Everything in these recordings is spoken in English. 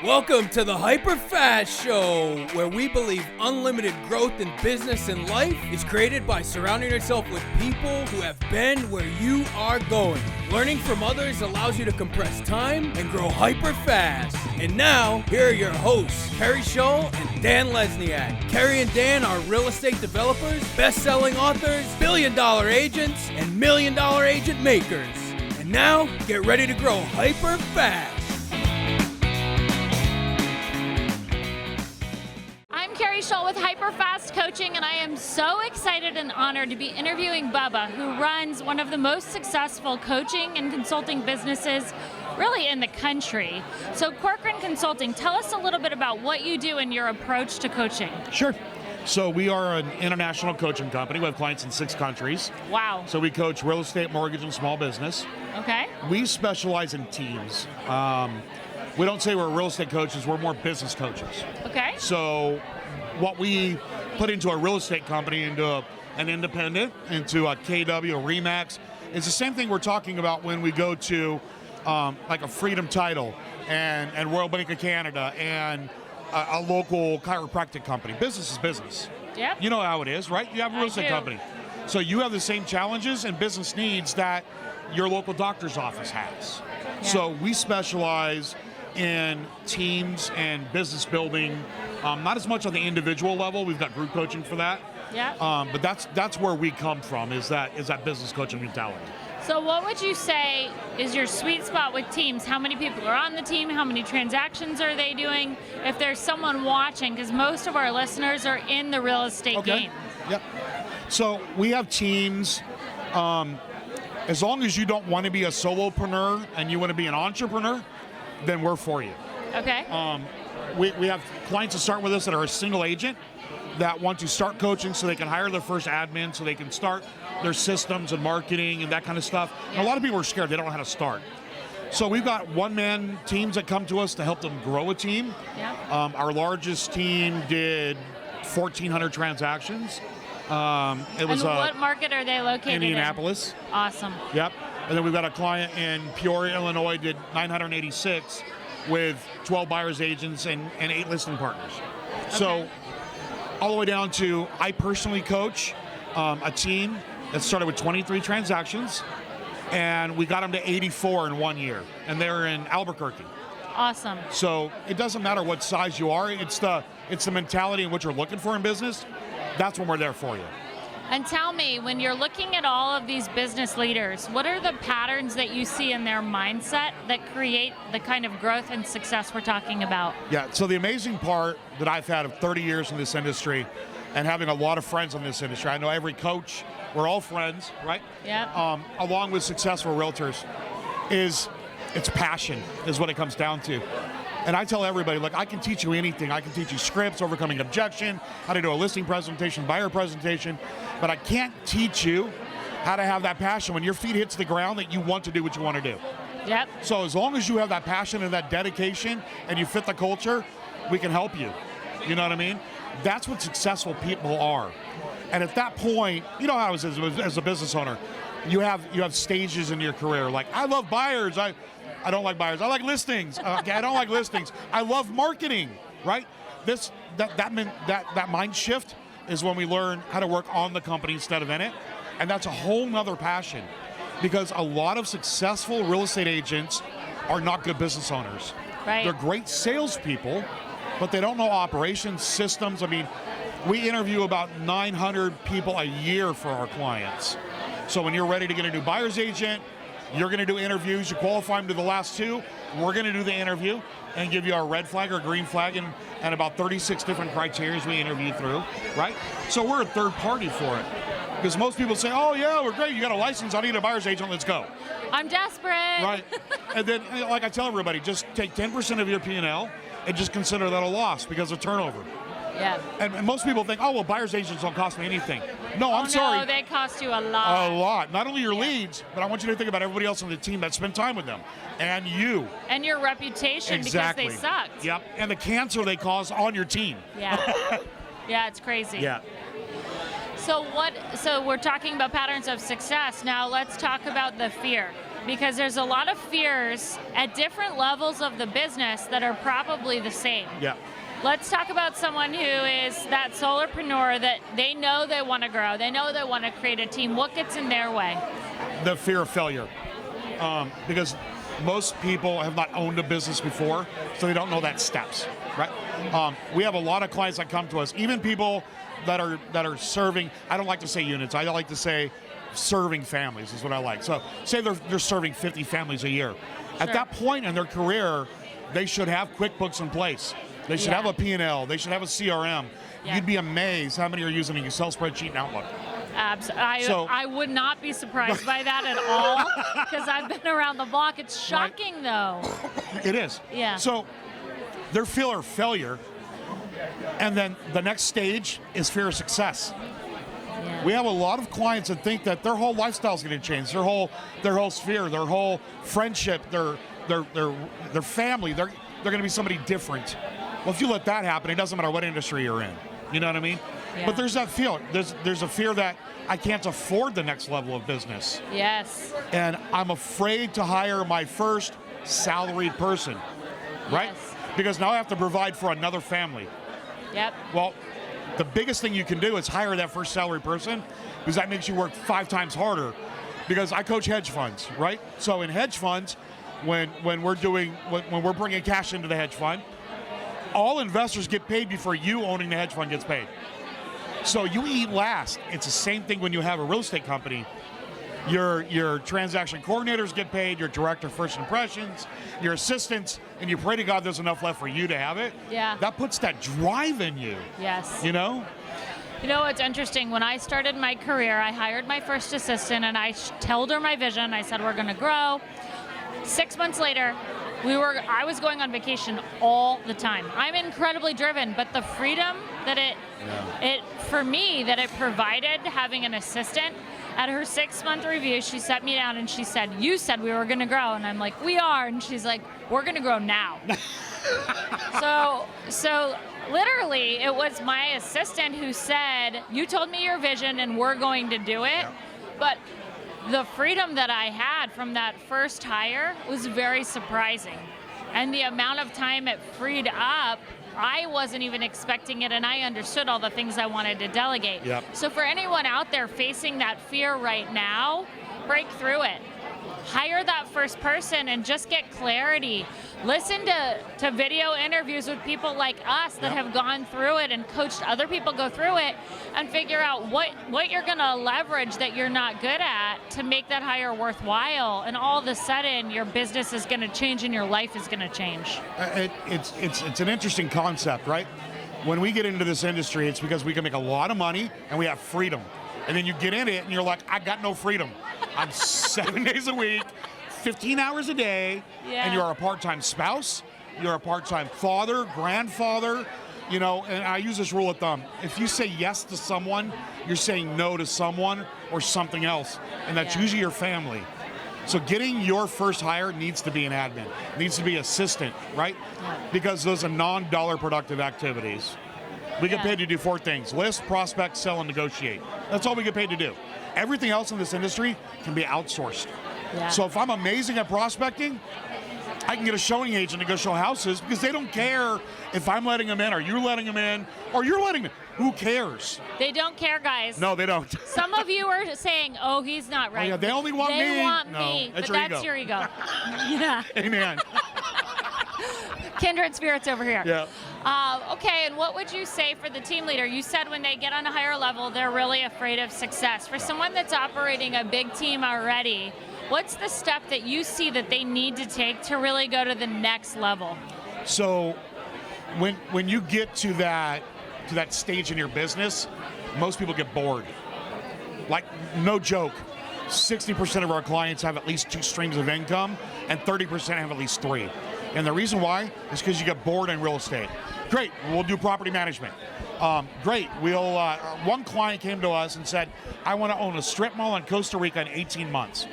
Welcome to the Hyper Fast Show, where we believe unlimited growth in business and life is created by surrounding yourself with people who have been where you are going. Learning from others allows you to compress time and grow hyper fast. And now, here are your hosts, Keri Shull and Dan Lesniak. Keri and Dan are real estate developers, best-selling authors, billion-dollar agents, and million-dollar agent makers. And now, get ready to grow hyper fast. Keri Shull with Hyperfast Coaching, and I am so excited and honored to be interviewing Bubba, who runs one of the most successful coaching and consulting businesses really in the country. So Corcoran Consulting, tell us a little bit about what you do and your approach to coaching. Sure. So we are an international coaching company. We have clients in 6 countries. Wow. So we coach real estate, mortgage, and small business. Okay. We specialize in teams. We don't say we're real estate coaches, we're more business coaches. Okay. So what we put into a real estate company, into an independent, into a KW, a RE/MAX, is the same thing we're talking about when we go to like a Freedom Title and Royal Bank of Canada and a local chiropractic company. Business is business. Yep. You know how it is, right? You have a real estate company. So you have the same challenges and business needs that your local doctor's office has. Yeah. So we specialize in teams and business building, not as much on the individual level. We've got group coaching for that. Yeah. But that's where we come from, is that business coaching mentality. So what would you say is your sweet spot with teams? How many people are on the team? How many transactions are they doing? If there's someone watching, because most of our listeners are in the real estate game. Yep. So we have teams. As long as you don't want to be a solopreneur and you want to be an entrepreneur, then we're for you. Okay. We have clients that start with us that are a single agent that want to start coaching so they can hire their first admin, so they can start their systems and marketing and that kind of stuff. Yeah. And a lot of people are scared. They don't know how to start. So we've got one-man teams that come to us to help them grow a team. Yeah. Our largest team did 1,400 transactions. It was what market are they located Indianapolis. in? Awesome. Yep. And then we've got a client in Peoria, Illinois, did 986 with 12 buyers agents and 8 listing partners. Okay. So all the way down to, I personally coach a team that started with 23 transactions, and we got them to 84 in 1 year, and they're in Albuquerque. Awesome. So it doesn't matter what size you are, it's the mentality and what you're looking for in business. That's when we're there for you. And tell me, when you're looking at all of these business leaders, what are the patterns that you see in their mindset that create the kind of growth and success we're talking about? Yeah, so the amazing part that I've had of 30 years in this industry and having a lot of friends in this industry, I know every coach, we're all friends, right? Yeah. Along with successful realtors, is it's passion is what it comes down to. And I tell everybody, look, I can teach you anything. I can teach you scripts, overcoming objection, how to do a listing presentation, buyer presentation, but I can't teach you how to have that passion when your feet hits the ground that you want to do what you want to do. Yep. So as long as you have that passion and that dedication and you fit the culture, we can help you. You know what I mean? That's what successful people are. And at that point, you know how it is as a business owner, you have stages in your career. Like, I love buyers. I don't like buyers. I like listings. Okay, I don't like listings. I love marketing, right? That mind shift is when we learn how to work on the company instead of in it. And that's a whole nother passion, because a lot of successful real estate agents are not good business owners. Right. They're great salespeople, but they don't know operations, systems. I mean, we interview about 900 people a year for our clients. So when you're ready to get a new buyer's agent, you're going to do interviews. You qualify them to the last 2. We're going to do the interview and give you our red flag or green flag and about 36 different criteria we interview through, right? So we're a third party for it. Because most people say, oh, yeah, we're great. You got a license. I need a buyer's agent. Let's go. I'm desperate. Right. And then, like I tell everybody, just take 10% of your P&L and just consider that a loss because of turnover. Yeah. And most people think, oh, well, buyer's agents don't cost me anything. No, I'm sorry. No, they cost you a lot. A lot. Not only your leads, but I want you to think about everybody else on the team that spent time with them. And you. And your reputation, exactly. Because they sucked. Yep. And the cancer they cause on your team. Yeah. Yeah, it's crazy. Yeah. So we're talking about patterns of success. Now let's talk about the fear. because there's a lot of fears at different levels of the business that are probably the same. Yeah. Let's talk about someone who is that solopreneur that they know they want to grow. They know they want to create a team. What gets in their way? The fear of failure. Because most people have not owned a business before, so they don't know that steps, right? We have a lot of clients that come to us, even people that are serving, I don't like to say units, I like to say serving families is what I like. So say they're serving 50 families a year. At that point in their career, they should have QuickBooks in place. They should have a P&L. They should have a CRM. Yeah. You'd be amazed how many are using an Excel spreadsheet and Outlook. I would not be surprised by that at all, because I've been around the block. It's shocking, though. It is. Yeah. So their fear of failure, and then the next stage is fear of success. Yeah. We have a lot of clients that think that their whole lifestyle is going to change, their whole sphere, their whole friendship, their family. They're going to be somebody different. Well, if you let that happen, it doesn't matter what industry you're in. You know what I mean? Yeah. But there's that fear. There's a fear that I can't afford the next level of business. Yes. And I'm afraid to hire my first salaried person, right? Yes. Because now I have to provide for another family. Yep. Well, the biggest thing you can do is hire that first salaried person, because that makes you work 5 times harder. Because I coach hedge funds, right? So in hedge funds, when we're bringing cash into the hedge fund, all investors get paid before you owning the hedge fund gets paid. So you eat last. It's the same thing when you have a real estate company. Your transaction coordinators get paid, your director of first impressions, your assistants, and you pray to God there's enough left for you to have it. Yeah. That puts that drive in you. Yes. You know? You know what's interesting? When I started my career, I hired my first assistant, and I told her my vision. I said, we're going to grow. 6 months later, I was going on vacation all the time. I'm incredibly driven, but the freedom that it provided having an assistant, at her 6-month review, she sat me down and she said, you said we were gonna grow. And I'm like, we are. And she's like, we're gonna grow now. So literally it was my assistant who said, you told me your vision and we're going to do it. Yeah. But the freedom that I had from that first hire was very surprising. And the amount of time it freed up, I wasn't even expecting it, and I understood all the things I wanted to delegate. Yep. So for anyone out there facing that fear right now, break through it. Hire that first person and just get clarity. Listen to video interviews with people like us that have gone through it and coached other people go through it, and figure out what you're gonna leverage that you're not good at to make that hire worthwhile. And all of a sudden, your business is gonna change and your life is gonna change. It's an interesting concept, right? When we get into this industry, it's because we can make a lot of money and we have freedom. And then you get in it and you're like, I got no freedom. I'm 7 days a week, 15 hours a day, and you're a part-time spouse, you're a part-time father, grandfather, you know, and I use this rule of thumb. If you say yes to someone, you're saying no to someone or something else, and that's usually your family. So getting your first hire needs to be an admin, needs to be assistant, right? Yeah. Because those are non-dollar productive activities. We get paid to do 4 things: list, prospect, sell, and negotiate. That's all we get paid to do. Everything else in this industry can be outsourced. Yeah. So if I'm amazing at prospecting, I can get a showing agent to go show houses, because they don't care if I'm letting them in, or you're letting them in, or you're letting them in. Who cares? They don't care, guys. No, they don't. Some of you are saying, oh, he's not right. Oh, yeah, they only want me. They want No, me, that's but your that's ego. your ego. Yeah. Amen. Kindred spirits over here. Yeah. Okay, and what would you say for the team leader? You said when they get on a higher level, they're really afraid of success. For someone that's operating a big team already, what's the step that you see that they need to take to really go to the next level? So when you get to that stage in your business, most people get bored. Like, no joke, 60% of our clients have at least 2 streams of income, and 30% have at least 3. And the reason why is because you get bored in real estate. Great, we'll do property management. Great, one client came to us and said, I want to own a strip mall in Costa Rica in 18 months.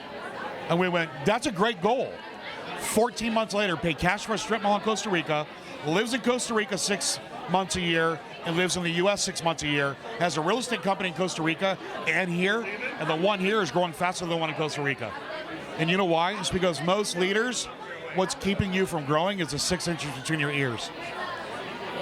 And we went, that's a great goal. 14 months later, paid cash for a strip mall in Costa Rica, lives in Costa Rica 6 months a year, and lives in the US 6 months a year, has a real estate company in Costa Rica and here, and the one here is growing faster than the one in Costa Rica. And you know why? It's because most leaders, what's keeping you from growing is the 6 inches between your ears.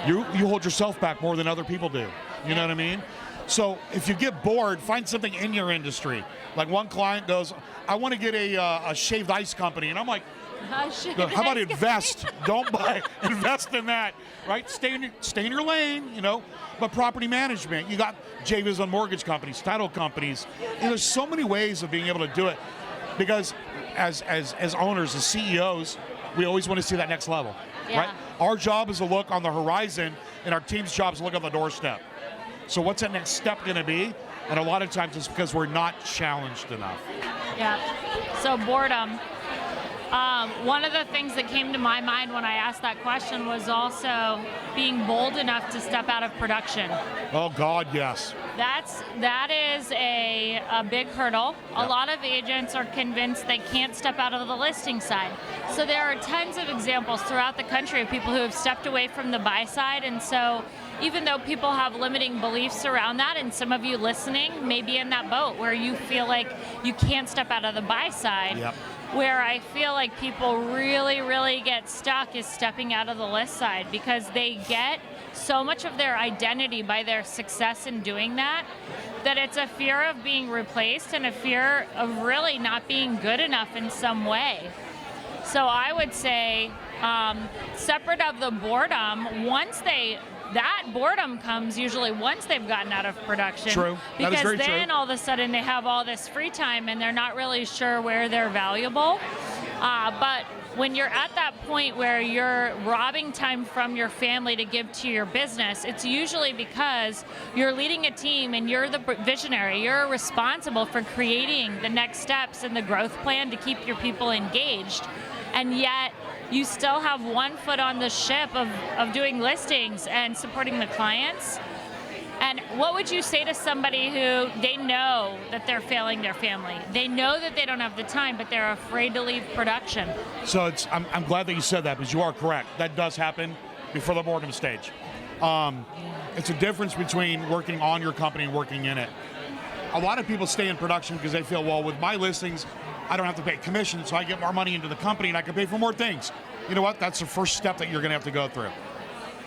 You hold yourself back more than other people do. You know what I mean? So if you get bored, find something in your industry. Like one client goes, I want to get a shaved ice company. And I'm like, how about invest? Don't buy, invest in that, right? Stay in your lane, you know. But property management, you got JVs on mortgage companies, title companies. And there's so many ways of being able to do it, because as owners, as CEOs, we always want to see that next level, right? Our job is to look on the horizon, and our team's job is to look on the doorstep. So what's that next step going to be? And a lot of times it's because we're not challenged enough. Yeah. So boredom. One of the things that came to my mind when I asked that question was also being bold enough to step out of production. Oh God, yes. That is a big hurdle. A lot of agents are convinced they can't step out of the listing side. So there are tons of examples throughout the country of people who have stepped away from the buy side. And so even though people have limiting beliefs around that, and some of you listening may be in that boat where you feel like you can't step out of the buy side. Yep. Where I feel like people really, really get stuck is stepping out of the list side, because they get so much of their identity by their success in doing that it's a fear of being replaced and a fear of really not being good enough in some way. So I would say, separate of the boredom, that boredom comes usually once they've gotten out of production. True. That is very because then true. all of a sudden they have all this free time and they're not really sure where they're valuable. But when you're at that point where you're robbing time from your family to give to your business, it's usually because you're leading a team and you're the visionary. You're responsible for creating the next steps in the growth plan to keep your people engaged. And yet you still have one foot on the ship of doing listings and supporting the clients. And what would you say to somebody who they know that they're failing their family? They know that they don't have the time, but they're afraid to leave production. So I'm glad that you said that, because you are correct. That does happen before the boredom stage. It's a difference between working on your company and working in it. A lot of people stay in production because they feel, well, with my listings, I don't have to pay commission, so I get more money into the company and I can pay for more things. You know what? That's the first step that you're going to have to go through.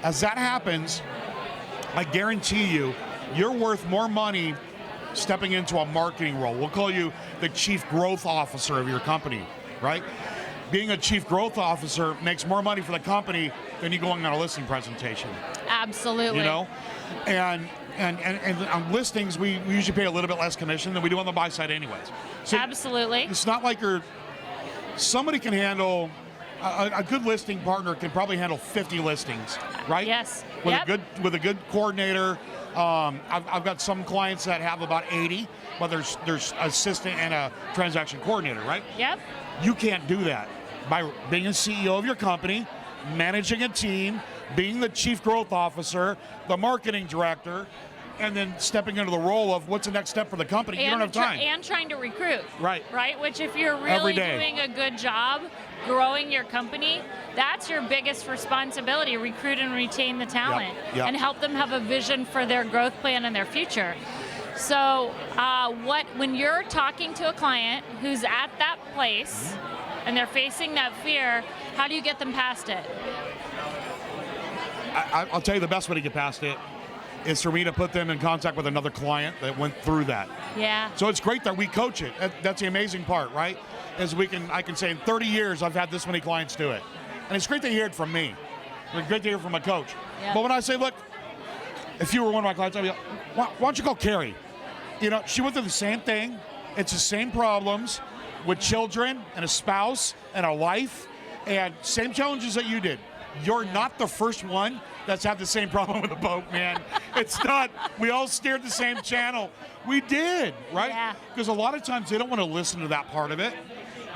As that happens, I guarantee you, you're worth more money stepping into a marketing role. We'll call you the chief growth officer of your company, right? Being a chief growth officer makes more money for the company than you going on a listing presentation. Absolutely. You know? And on listings, we usually pay a little bit less commission than we do on the buy side anyways. So absolutely. It's not like somebody can handle, a good listing partner can probably handle 50 listings, right? Yes. With a good coordinator. I've got some clients that have about 80, but there's assistant and a transaction coordinator, right? Yep. You can't do that by being a CEO of your company, managing a team, being the chief growth officer, the marketing director, and then stepping into the role of what's the next step for the company. And you don't have time. And trying to recruit. Right. Right? Which if you're really doing a good job growing your company, that's your biggest responsibility, recruit and retain the talent. Yep. And help them have a vision for their growth plan and their future. So when you're talking to a client who's at that place and they're facing that fear, how do you get them past it? I'll tell you the best way to get past it is for me to put them in contact with another client that went through that. Yeah. So it's great that we coach it. That's the amazing part, right? Is I can say in 30 years I've had this many clients do it. And it's great to hear it from me. It's great to hear it from a coach. Yeah. But when I say, look, if you were one of my clients, I'd be like, why don't you call Keri? You know, she went through the same thing. It's the same problems with children and a spouse and a life and same challenges that you did. You're not the first one that's had the same problem with a boat, man. It's not. We all steered the same channel. We did, right? Yeah. Because a lot of times they don't want to listen to that part of it.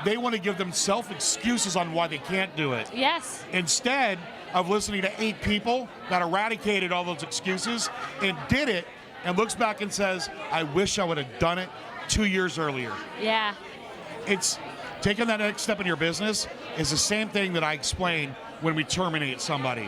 They want to give themselves excuses on why they can't do it. Yes. Instead of listening to 8 people that eradicated all those excuses and did it and looks back and says, I wish I would have done it 2 years earlier. Yeah. It's taking that next step in your business is the same thing that I explain when we terminate somebody.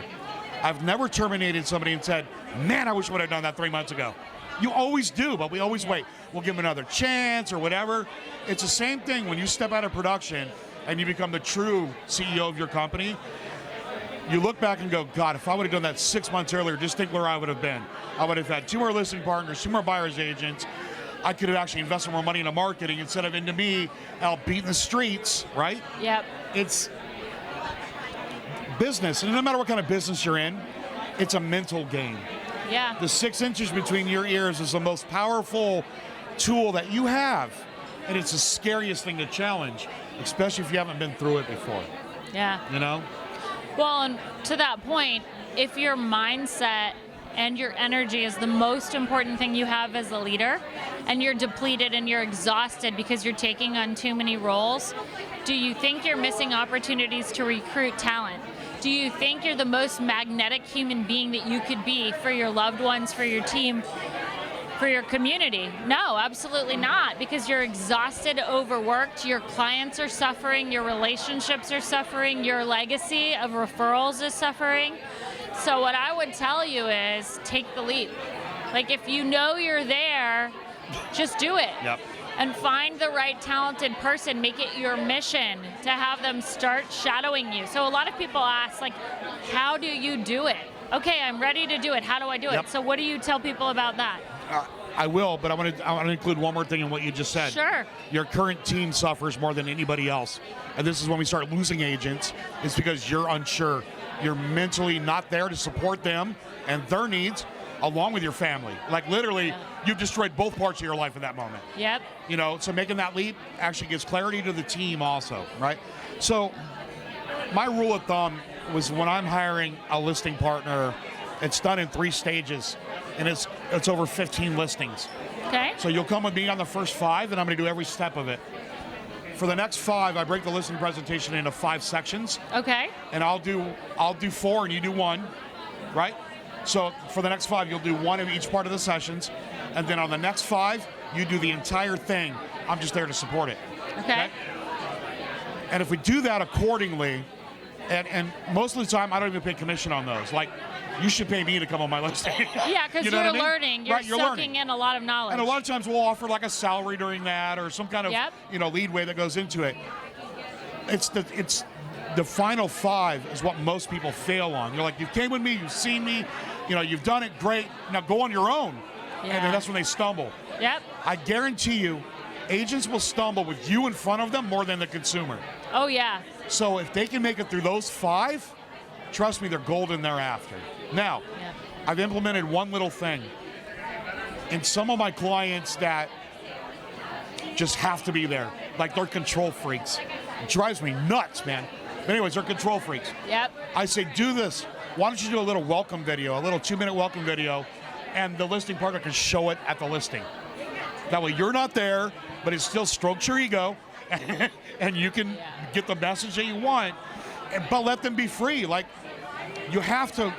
I've never terminated somebody and said, man, I wish I would have done that 3 months ago. You always do, but we always wait. We'll give them another chance or whatever. It's the same thing when you step out of production and you become the true CEO of your company. You look back and go, God, if I would have done that 6 months earlier, just think where I would have been. I would have had 2 more listing partners, 2 more buyer's agents. I could have actually invested more money into marketing instead of into me out beating the streets, right? Yep. It's business, and no matter what kind of business you're in, it's a mental game. Yeah. The 6 inches between your ears is the most powerful tool that you have, and it's the scariest thing to challenge, especially if you haven't been through it before. Yeah. You know? Well, and to that point, if your mindset and your energy is the most important thing you have as a leader, and you're depleted and you're exhausted because you're taking on too many roles, do you think you're missing opportunities to recruit talent? Do you think you're the most magnetic human being that you could be for your loved ones, for your team, for your community? No, absolutely not, because you're exhausted, overworked, your clients are suffering, your relationships are suffering, your legacy of referrals is suffering. So what I would tell you is take the leap. Like, if you know you're there, just do it. Yep. And find the right talented person, make it your mission to have them start shadowing you. So a lot of people ask, like, how do you do it? Okay, I'm ready to do it. How do I do Yep. it? So what do you tell people about that? I will, but I want to include one more thing in what you just said. Sure. Your current team suffers more than anybody else. And this is when we start losing agents. It's because you're unsure. You're mentally not there to support them and their needs, along with your family. Like, literally, you've destroyed both parts of your life at that moment. Yep. You know, so making that leap actually gives clarity to the team also, right? So my rule of thumb was, when I'm hiring a listing partner, it's done in 3 stages, and it's over 15 listings. Okay. So you'll come with me on the first 5, and I'm going to do every step of it. For the next 5, I break the listing presentation into 5 sections. Okay. And I'll do 4 and you do 1, right? So for the next 5, you'll do 1 of each part of the sessions, and then on the next 5, you do the entire thing. I'm just there to support it. Okay. And if we do that accordingly, and most of the time I don't even pay commission on those. Like, you should pay me to come on my listing. Yeah, because You know you're what I mean? learning. You're Right, you're soaking learning. in a lot of knowledge. And a lot of times we'll offer like a salary during that, or some kind of Yep. leadway that goes into it. It's the final 5 is what most people fail on. You're like, you came with me, you've seen me, you've done it great. Now go on your own. Yeah. And then that's when they stumble. Yep. I guarantee you, agents will stumble with you in front of them more than the consumer. Oh, yeah. So if they can make it through those 5, trust me, they're golden thereafter. Now, Yeah. I've implemented one little thing. And some of my clients that just have to be there, like, they're control freaks. It drives me nuts, man. But anyways, they're control freaks. Yep. I say, do this. Why don't you do a little welcome video, a little 2-minute welcome video, and the listing partner can show it at the listing. That way you're not there, but it still strokes your ego, and you can get the message that you want, but let them be free. Like, you have to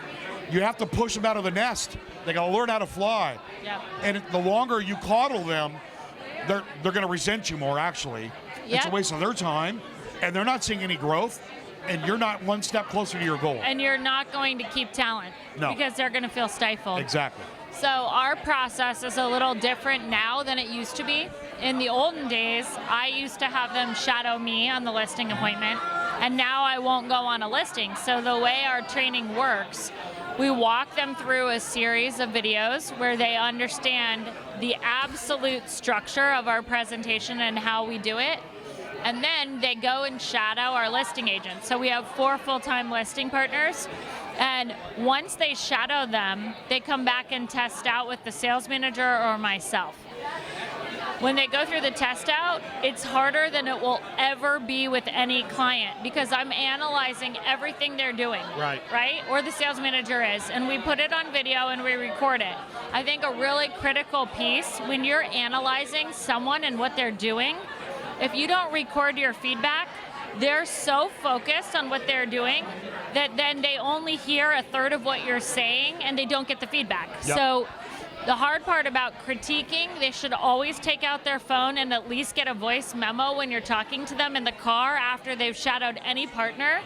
push them out of the nest. They got to learn how to fly. Yep. And the longer you coddle them, they're going to resent you more, actually. It's a Yep. waste of their time, and they're not seeing any growth, and you're not one step closer to your goal. And you're not going to keep talent. No. Because they're going to feel stifled. Exactly. So our process is a little different now than it used to be. In the olden days, I used to have them shadow me on the listing appointment, and now I won't go on a listing. So the way our training works, we walk them through a series of videos where they understand the absolute structure of our presentation and how we do it. And then they go and shadow our listing agents. So we have 4 full-time listing partners. And once they shadow them, they come back and test out with the sales manager or myself. When they go through the test out, it's harder than it will ever be with any client, because I'm analyzing everything they're doing. Right. Right? Or the sales manager is. And we put it on video and we record it. I think a really critical piece when you're analyzing someone and what they're doing, if you don't record your feedback, they're so focused on what they're doing that then they only hear a third of what you're saying and they don't get the feedback. Yep. So The hard part about critiquing, they should always take out their phone and at least get a voice memo when you're talking to them in the car after they've shadowed any partner,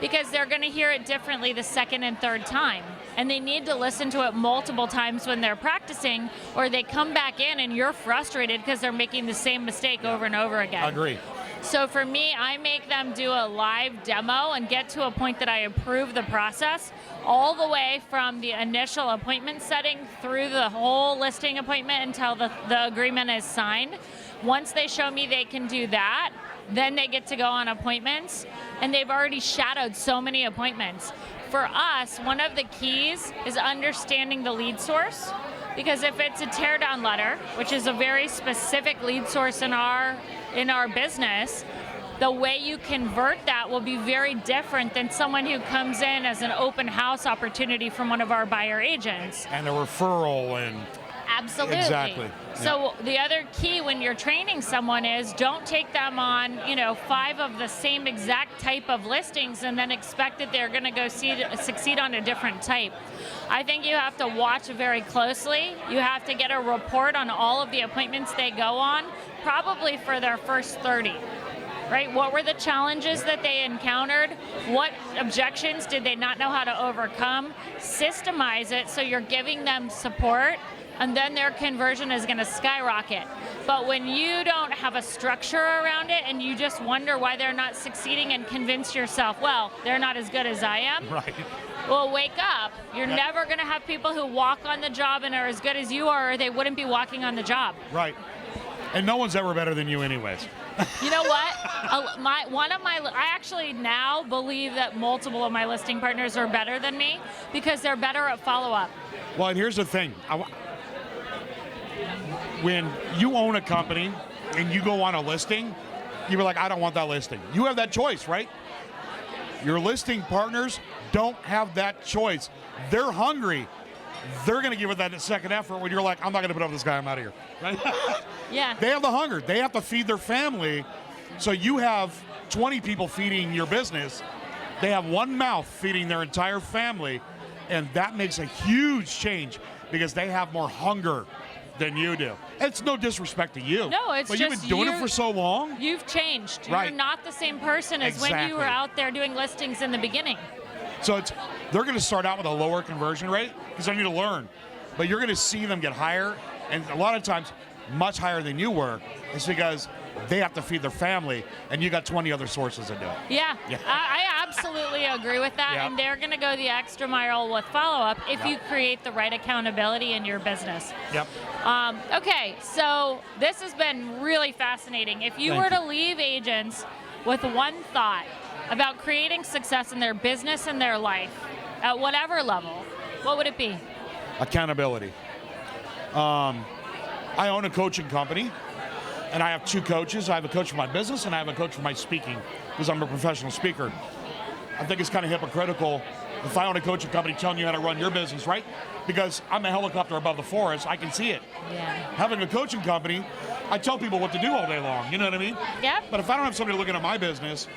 because they're going to hear it differently the second and third time. And they need to listen to it multiple times when they're practicing, or they come back in and you're frustrated because they're making the same mistake over and over again. I agree. So for me, I make them do a live demo and get to a point that I approve the process all the way from the initial appointment setting through the whole listing appointment until the agreement is signed. Once they show me they can do that, then they get to go on appointments, and they've already shadowed so many appointments. For us, one of the keys is understanding the lead source, because if it's a teardown letter, which is a very specific lead source in our business, the way you convert that will be very different than someone who comes in as an open house opportunity from one of our buyer agents. And a referral and... Absolutely. Exactly. So the other key when you're training someone is don't take them on, 5 of the same exact type of listings and then expect that they're going to go succeed on a different type. I think you have to watch very closely. You have to get a report on all of the appointments they go on, probably for their first 30. Right? What were the challenges that they encountered? What objections did they not know how to overcome? Systemize it so you're giving them support, and then their conversion is going to skyrocket. But when you don't have a structure around it and you just wonder why they're not succeeding and convince yourself, well, they're not as good as I am. Right. Well, wake up. You're never going to have people who walk on the job and are as good as you are, or they wouldn't be walking on the job. Right. And no one's ever better than you anyways. You know what? I actually now believe that multiple of my listing partners are better than me because they're better at follow-up. Well, and here's the thing. When you own a company and you go on a listing, you're like, I don't want that listing. You have that choice, right? Your listing partners don't have that choice. They're hungry. They're going to give it that second effort when you're like, I'm not going to put up with this guy, I'm out of here. Right? Yeah. They have the hunger. They have to feed their family. So you have 20 people feeding your business. They have one mouth feeding their entire family. And that makes a huge change because they have more hunger than you do. It's no disrespect to you. No, it's but just you've been doing it for so long. You've changed. Right. You're not the same person as when you were out there doing listings in the beginning. So they're going to start out with a lower conversion rate because they need to learn. But you're going to see them get higher, and a lot of times much higher than you were. It's because they have to feed their family, and you got 20 other sources that do it. Yeah. I absolutely agree with that, and they're going to go the extra mile with follow-up if you create the right accountability in your business. Yep. Okay, so this has been really fascinating. If you were to leave agents with one thought about creating success in their business and their life, at whatever level, what would it be? Accountability. I own a coaching company, and I have 2 coaches. I have a coach for my business, and I have a coach for my speaking, because I'm a professional speaker. I think it's kind of hypocritical if I own a coaching company telling you how to run your business, right? Because I'm a helicopter above the forest. I can see it. Yeah. Having a coaching company, I tell people what to do all day long. You know what I mean? Yep. But if I don't have somebody looking at my business,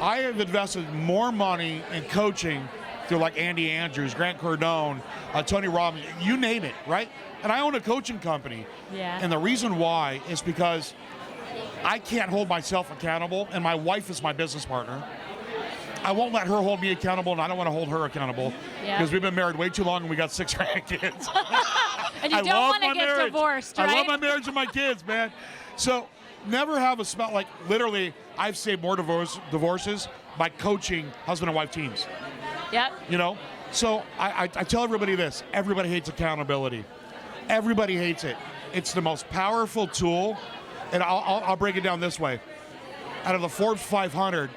I have invested more money in coaching through like Andy Andrews, Grant Cardone, Tony Robbins, you name it, right? And I own a coaching company. Yeah. And the reason why is because I can't hold myself accountable, and my wife is my business partner. I won't let her hold me accountable, and I don't want to hold her accountable because we've been married way too long and we got 6 grandkids. And you don't want to get divorced, right? I love my marriage and my kids, man. So never have a spell, like literally, I've saved more divorces by coaching husband and wife teams. Yep. You know? So I tell everybody this. Everybody hates accountability. Everybody hates it. It's the most powerful tool, and I'll break it down this way. Out of the Forbes 500,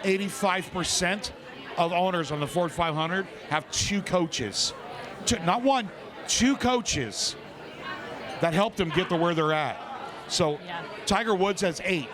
85% of owners on the Forbes 500 have 2 coaches. Not 1, 2 coaches that helped them get to where they're at. So Tiger Woods has 8.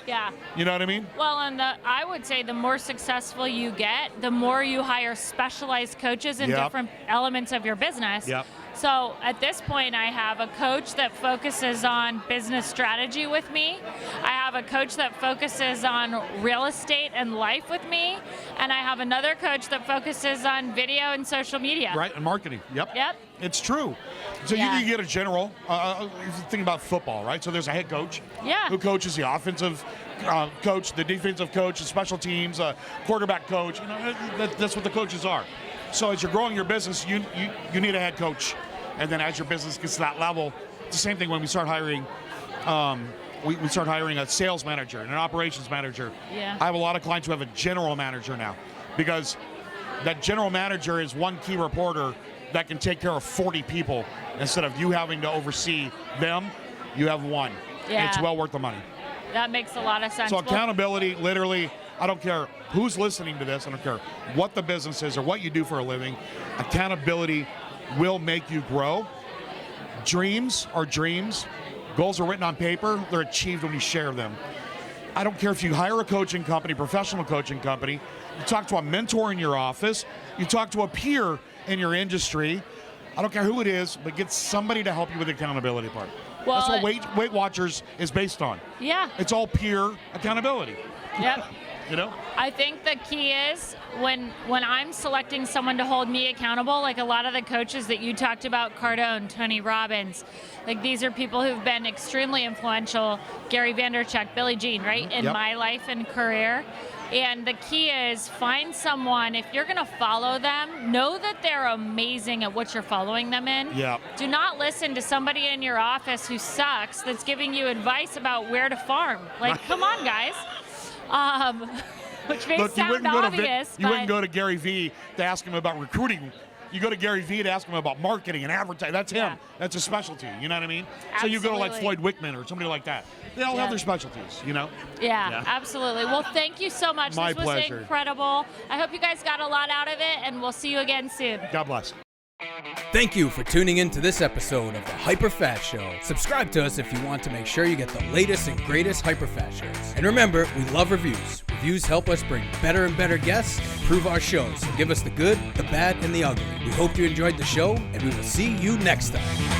Yeah. You know what I mean? Well, and I would say the more successful you get, the more you hire specialized coaches in different elements of your business. Yep. So at this point, I have a coach that focuses on business strategy with me. I have a coach that focuses on real estate and life with me. And I have another coach that focuses on video and social media. Right, and marketing. Yep. It's true. So you can get a general, think about football, right? So there's a head coach who coaches the offensive coach, the defensive coach, the special teams, quarterback coach. That's what the coaches are. So as you're growing your business, you need a head coach. And then as your business gets to that level, it's the same thing when we start hiring. We start hiring a sales manager and an operations manager. Yeah. I have a lot of clients who have a general manager now, because that general manager is one key reporter that can take care of 40 people. Instead of you having to oversee them, you have one. Yeah. It's well worth the money. That makes a lot of sense. So accountability, literally, I don't care who's listening to this, I don't care what the business is or what you do for a living, accountability will make you grow. Dreams are dreams. Goals are written on paper. They're achieved when you share them. I don't care if you hire a coaching company, professional coaching company, you talk to a mentor in your office, you talk to a peer in your industry. I don't care who it is, but get somebody to help you with the accountability part. Well, that's what Weight Watchers is based on. Yeah. It's all peer accountability. Yep. You know? I think the key is when I'm selecting someone to hold me accountable, like a lot of the coaches that you talked about, Cardone, Tony Robbins, like these are people who've been extremely influential, Gary Vaynerchuk, Billie Jean, right, in my life and career. And the key is find someone, if you're going to follow them, know that they're amazing at what you're following them in. Yeah. Do not listen to somebody in your office who sucks that's giving you advice about where to farm. Like, come on, guys. Which may sound obvious, you wouldn't go to Gary Vee to ask him about recruiting. You go to Gary Vee to ask him about marketing and advertising. That's him. That's a specialty. You know what I mean? Absolutely. So you go to like Floyd Wickman or somebody like that. They all have their specialties, you know? Yeah, absolutely. Well, thank you so much. My this was pleasure. Incredible. I hope you guys got a lot out of it, and we'll see you again soon. God bless. Thank you for tuning in to this episode of the Hyperfast Show. Subscribe to us if you want to make sure you get the latest and greatest Hyperfast shows. And remember, we love reviews. Reviews help us bring better and better guests and improve our shows. So give us the good, the bad, and the ugly. We hope you enjoyed the show, and we will see you next time.